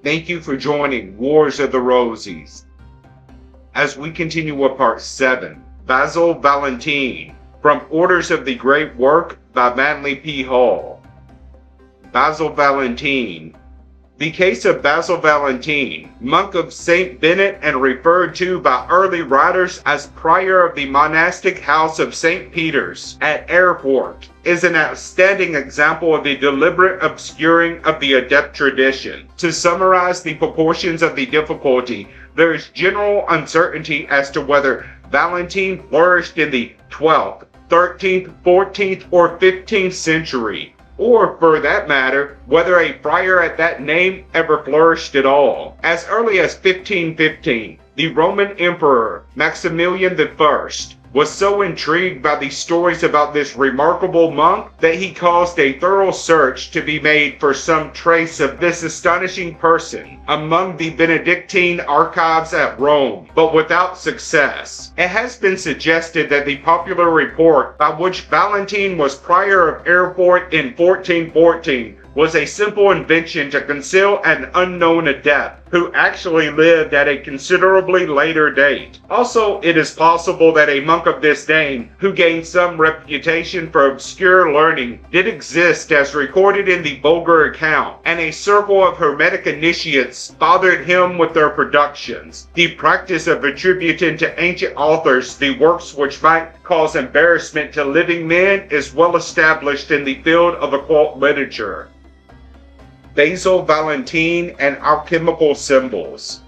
Thank you for joining Wars of the Rosies. As we continue with part 7, Basil Valentine, from Orders of the Great Work by Manly P. Hall. Basil Valentine. The case of Basil Valentine, monk of St. Bennet and referred to by early writers as prior of the monastic house of St. Peter's at Erfurt, is an outstanding example of the deliberate obscuring of the adept tradition. To summarize the proportions of the difficulty, there is general uncertainty as to whether Valentine flourished in the 12th, 13th, 14th, or 15th century, or, for that matter, whether a friar at that name ever flourished at all. As early as 1515, the Roman Emperor Maximilian I was so intrigued by the stories about this remarkable monk that he caused a thorough search to be made for some trace of this astonishing person among the Benedictine archives at Rome, but without success. It has been suggested that the popular report by which Valentine was prior of Erfurt in 1414 was a simple invention to conceal an unknown adept who actually lived at a considerably later date. Also, it is possible that a monk of this name, who gained some reputation for obscure learning, did exist as recorded in the vulgar account, and a circle of hermetic initiates bothered him with their productions. The practice of attributing to ancient authors the works which might cause embarrassment to living men is well established in the field of occult literature. Basil Valentine and alchemical symbols.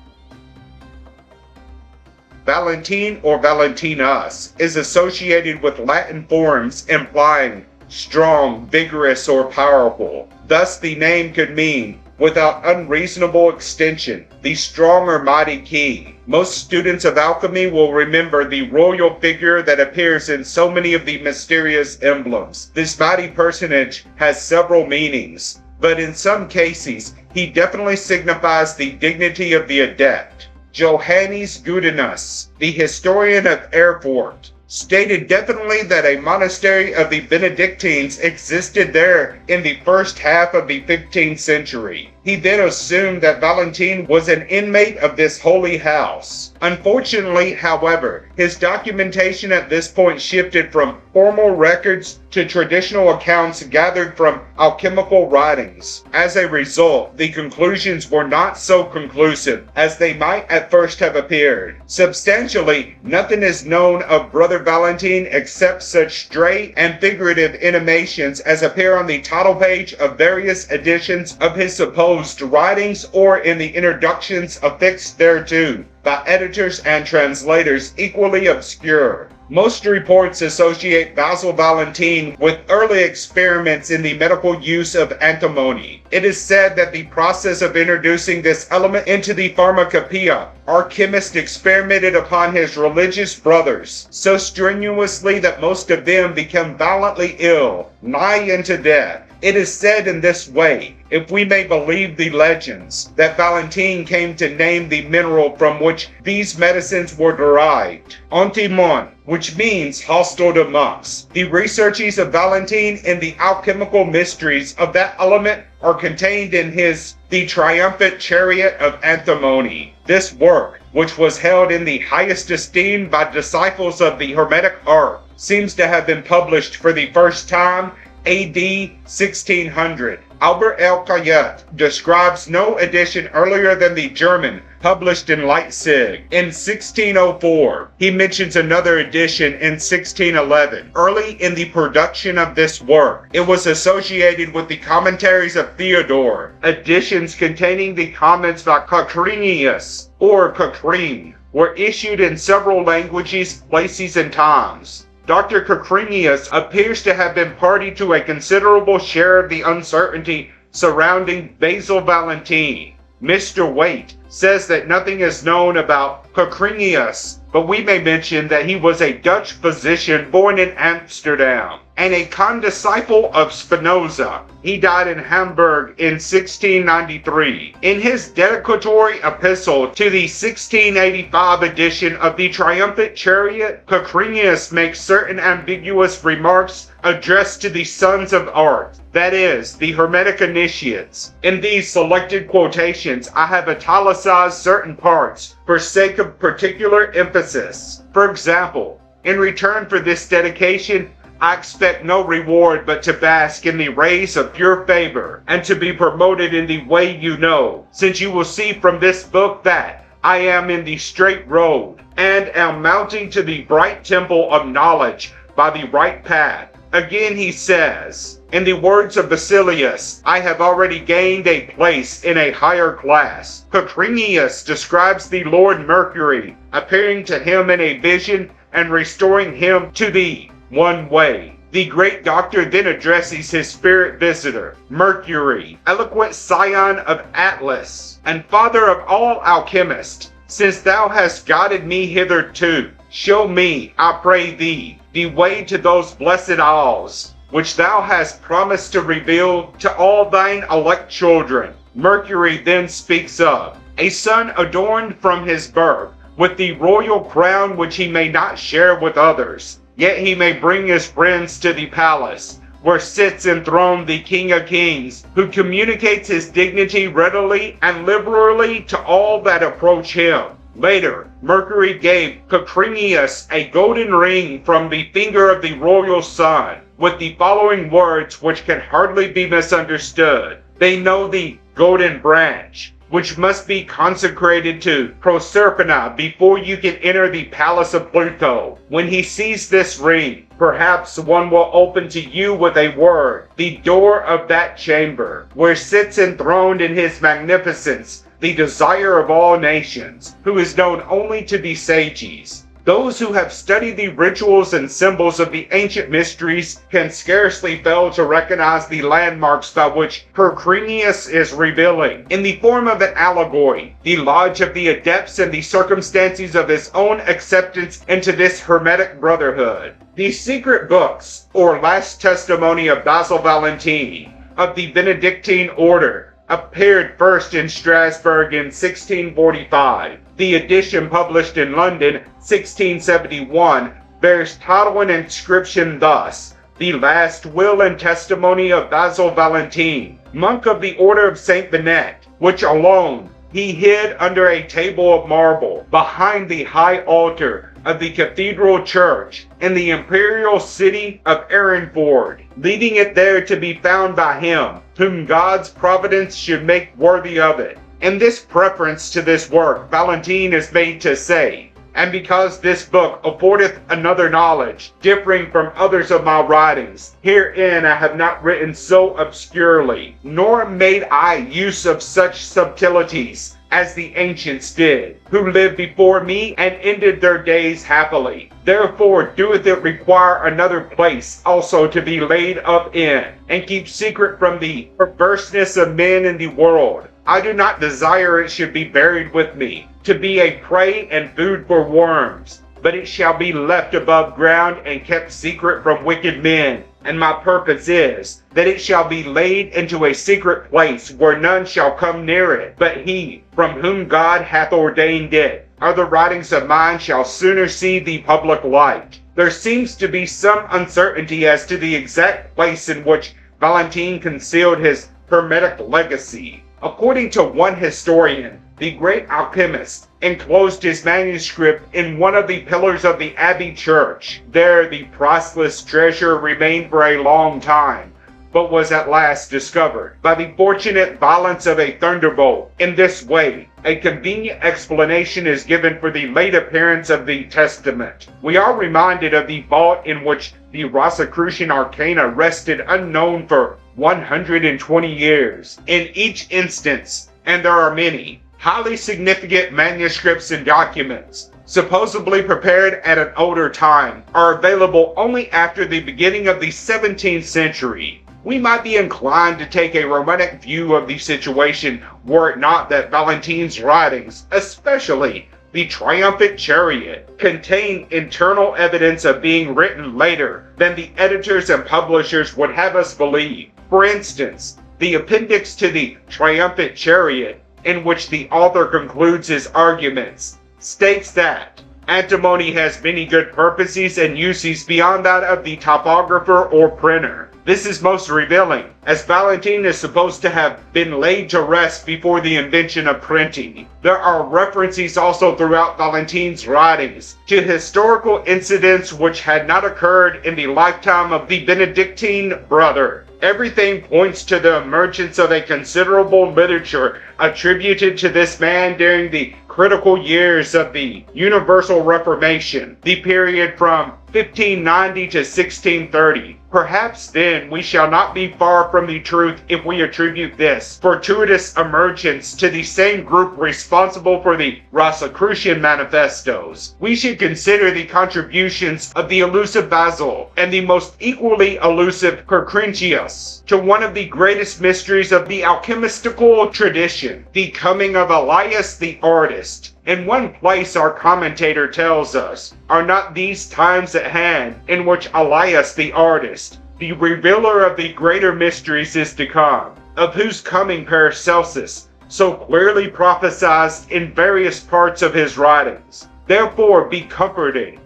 Valentine or Valentinus is associated with Latin forms implying strong, vigorous, or powerful. Thus the name could mean, without unreasonable extension, the strong or mighty king. Most students of alchemy will remember the royal figure that appears in so many of the mysterious emblems. This mighty personage has several meanings, but in some cases, he definitely signifies the dignity of the adept. Johannes Gudenus, the historian of Erfurt, stated definitely that a monastery of the Benedictines existed there in the first half of the 15th century. He then assumed that Valentine was an inmate of this holy house. Unfortunately, however, his documentation at this point shifted from formal records to traditional accounts gathered from alchemical writings. As a result, the conclusions were not so conclusive as they might at first have appeared. Substantially, nothing is known of Brother Valentine except such stray and figurative intimations as appear on the title page of various editions of his supposed writings or in the introductions affixed thereto by editors and translators equally obscure. Most reports associate Basil Valentine with early experiments in the medical use of antimony. It is said that the process of introducing this element into the pharmacopoeia, our chemist experimented upon his religious brothers so strenuously that most of them became violently ill, nigh unto death. It is said in this way, if we may believe the legends, that Valentine came to name the mineral from which these medicines were derived, antimon, which means hostile to monks. The researches of Valentine in the alchemical mysteries of that element are contained in his The Triumphant Chariot of Antimony. This work, which was held in the highest esteem by disciples of the Hermetic art, seems to have been published for the first time AD 1600. Albert L. Cayet describes no edition earlier than the German published in Leipzig in 1604. He mentions another edition in 1611. Early in the production of this work, it was associated with the commentaries of Theodore. Editions containing the comments by Cocrinius or Cochrane were issued in several languages, places, and times. Dr. Cocrinius appears to have been party to a considerable share of the uncertainty surrounding Basil Valentine. Mr. Waite says that nothing is known about Cocrinius, but we may mention that he was a Dutch physician born in Amsterdam. and a condisciple of Spinoza. He died in Hamburg in 1693. In his dedicatory epistle to the 1685 edition of the Triumphant Chariot, Cocrinius makes certain ambiguous remarks addressed to the sons of art, that is, the Hermetic initiates. In these selected quotations, I have italicized certain parts for sake of particular emphasis. For example, in return for this dedication, I expect no reward but to bask in the rays of pure favor, and to be promoted in the way you know, since you will see from this book that I am in the straight road, and am mounting to the bright temple of knowledge by the right path. Again he says, in the words of Basilius, I have already gained a place in a higher class. Cocrinius describes the Lord Mercury appearing to him in a vision and restoring him to the one way. The great doctor then addresses his spirit visitor, Mercury, eloquent scion of Atlas, and father of all alchemists. Since thou hast guided me hitherto, show me, I pray thee, the way to those blessed isles, which thou hast promised to reveal to all thine elect children. Mercury then speaks of a son adorned from his birth with the royal crown which he may not share with others, yet he may bring his friends to the palace, where sits enthroned the King of Kings, who communicates his dignity readily and liberally to all that approach him. Later, Mercury gave Cocrinius a golden ring from the finger of the royal son, with the following words which can hardly be misunderstood. They know the golden branch, which must be consecrated to Proserpina before you can enter the palace of Pluto. When he sees this ring, perhaps one will open to you with a word the door of that chamber, where sits enthroned in his magnificence the desire of all nations, who is known only to the sages. Those who have studied the rituals and symbols of the ancient mysteries can scarcely fail to recognize the landmarks by which Cocrinius is revealing, in the form of an allegory, the lodge of the Adepts and the circumstances of his own acceptance into this Hermetic brotherhood. The secret books, or last testimony of Basil Valentine, of the Benedictine order, appeared first in Strasbourg in 1645. The edition published in London, 1671, bears title and inscription thus: The Last Will and Testimony of Basil Valentine, monk of the Order of St. Bennet, which alone he hid under a table of marble behind the high altar of the cathedral church in the imperial city of Ehrenford, leaving it there to be found by him whom God's providence should make worthy of it. In this preference to this work, Valentine is made to say, and because this book affordeth another knowledge, differing from others of my writings, herein I have not written so obscurely, nor made I use of such subtleties as the ancients did, who lived before me and ended their days happily. Therefore doeth it require another place also to be laid up in, and keep secret from the perverseness of men in the world. I do not desire it should be buried with me, to be a prey and food for worms, but it shall be left above ground and kept secret from wicked men. And my purpose is, that it shall be laid into a secret place where none shall come near it, but he from whom God hath ordained it. Other writings of mine shall sooner see the public light. There seems to be some uncertainty as to the exact place in which Valentine concealed his Hermetic legacy. According to one historian, the great alchemist enclosed his manuscript in one of the pillars of the Abbey church. There the priceless treasure remained for a long time, but was at last discovered by the fortunate violence of a thunderbolt. In this way, a convenient explanation is given for the late appearance of the Testament. We are reminded of the vault in which the Rosicrucian arcana rested unknown for 120 years. In each instance, and there are many, highly significant manuscripts and documents, supposedly prepared at an older time, are available only after the beginning of the 17th century. We might be inclined to take a romantic view of the situation were it not that Valentine's writings, especially the triumphant chariot, contain internal evidence of being written later than the editors and publishers would have us believe. For instance, the appendix to the triumphant chariot, in which the author concludes his arguments, states that antimony has many good purposes and uses beyond that of the typographer or printer. This is most revealing, as Valentinus is supposed to have been laid to rest before the invention of printing. There are references also throughout Valentine's writings to historical incidents which had not occurred in the lifetime of the Benedictine brother. Everything points to the emergence of a considerable literature attributed to this man during the critical years of the Universal Reformation, the period from 1590 to 1630. Perhaps then we shall not be far from the truth if we attribute this fortuitous emergence to the same group responsible for the Rosicrucian manifestos. We should consider the contributions of the elusive Basil and the most equally elusive Crescentius to one of the greatest mysteries of the alchemistical tradition, the coming of Elias the artist. In one place our commentator tells us, are not these times at hand in which Elias the artist, the revealer of the greater mysteries is to come, of whose coming Paracelsus so clearly prophesied in various parts of his writings. Therefore be comforted,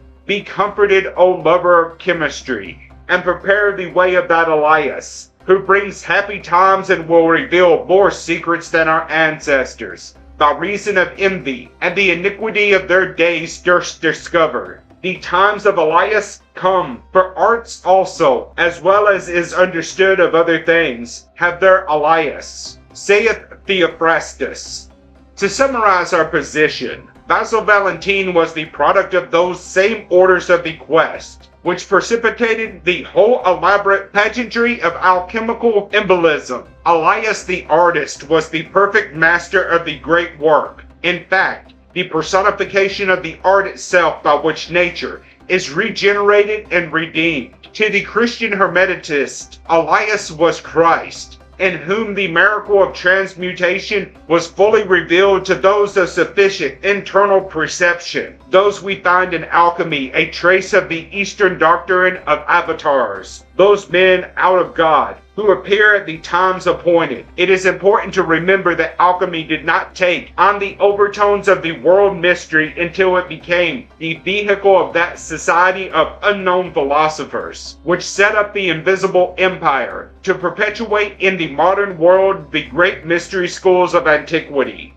O lover of chemistry, and prepare the way of that Elias, who brings happy times and will reveal more secrets than our ancestors, by reason of envy and the iniquity of their days durst discover. The times of Elias come, for arts also, as well as is understood of other things, have their Elias, saith Theophrastus. To summarize our position, Basil Valentine was the product of those same orders of the quest, which precipitated the whole elaborate pageantry of alchemical embolism. Elias the artist was the perfect master of the great work. In fact, the personification of the art itself by which nature is regenerated and redeemed. To the Christian Hermetist, Elias was Christ, in whom the miracle of transmutation was fully revealed to those of sufficient internal perception. Those we find in alchemy a trace of the Eastern doctrine of avatars, those men out of God, who appear at the times appointed. It is important to remember that alchemy did not take on the overtones of the world mystery until it became the vehicle of that society of unknown philosophers, which set up the invisible empire to perpetuate in the modern world the great mystery schools of antiquity.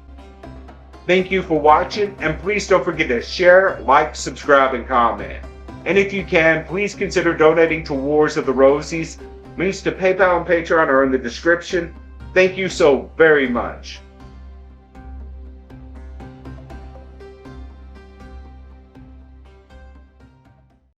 Thank you for watching, and please don't forget to share, like, subscribe, and comment. And if you can, please consider donating to Wars of the Rosies. Links to PayPal and Patreon are in the description. Thank you so very much.